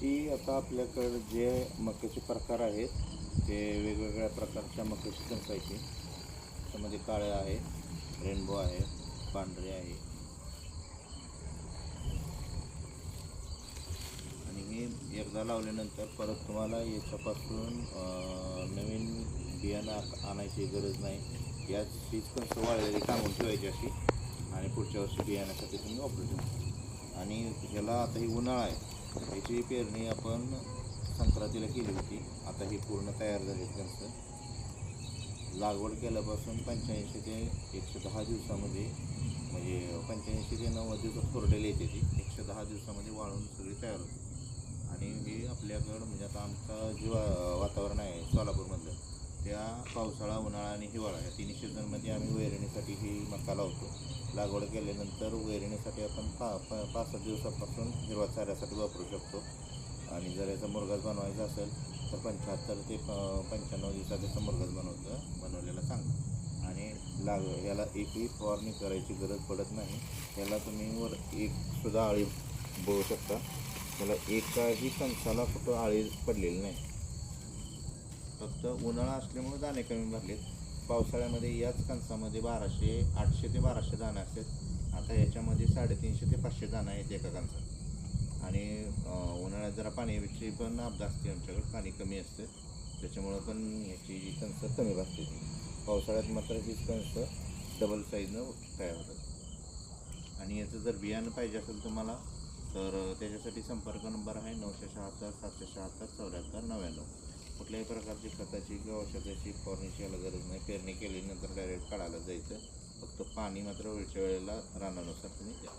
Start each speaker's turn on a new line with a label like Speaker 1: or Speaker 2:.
Speaker 1: ही आता आपल्याकडे जे मक्याचे प्रकार आहेत ते वेगवेगळ्या प्रकारच्या मक्याची कणसं आहेत ती. त्यामध्ये काळे आहे, रेनबो आहे, पांढरे आहे आणि हे एकदा लावल्यानंतर परत तुम्हाला याच्यापासून नवीन बियाणं आणायची गरज नाही. याच हीच कणसं वाळलेली टांगून ठेवायची अशी आणि पुढच्या वर्षी बियाण्यासाठी तुम्ही वापरू शकता. आणि ह्याला आता ही उन्हाळा आहे, याची पेरणी आपण संक्रांतीला केली होती. आता ही पूर्ण तयार झाली कणसं. लागवड केल्यापासून 85 ते 110 दिवसामध्ये, म्हणजे 85 ते 90 दिवसात कोरडेली येते ती. 110 दिवसामध्ये वाळून सगळी तयार होते. आणि हे आपल्याकडं म्हणजे आता आमचं जे वातावरण आहे सोलापूरमधलं, त्या पावसाळा, उन्हाळा आणि हिवाळा या तिन्ही सीझनमध्ये आम्ही वैरणीसाठी ही मका लावतो. लागवड केल्यानंतर वैरणीसाठी आपण 65 दिवसापासून हिरवा चाऱ्यासाठी वापरू शकतो. आणि जर याचा मुरघास बनवायचा असेल तर 75 ते 95 दिवसात याचा मुरघास बनवलेला चांगला. आणि याला एकही फवारणी करायची गरज पडत नाही. याला तुम्ही वर एकसुद्धा आळी बघू शकता. त्याला एकाही कणसाला कुठं आळी पडलेली नाही. फक्त उन्हाळा असल्यामुळे दाणे कमी भरलेत. पावसाळ्यामध्ये याच कणसामध्ये 800 ते 1200 दाणे असतात. आता याच्यामध्ये 350 ते 500 दाणे आहेत एका कणसात. आणि उन्हाळ्यात जरा पाण्याची पण आपदा असते आमच्याकडे, पाणी कमी असतं, त्याच्यामुळं पण याची कणसं कमी भासते ती. पावसाळ्यात मात्र हीच कणसं डबल साईजनं तयार होतात. आणि याचं जर बियाणं पाहिजे असेल तुम्हाला तर त्याच्यासाठी संपर्क नंबर आहे 976 776 74 99. कुठल्याही प्रकारची खताची किंवा औषधाची फवारणीची याला गरज नाही. पेरणी केल्यानंतर डायरेक्ट काढायला जायचं. फक्त पाणी मात्र वेळच्या वेळेला रानानुसार तुम्ही द्या.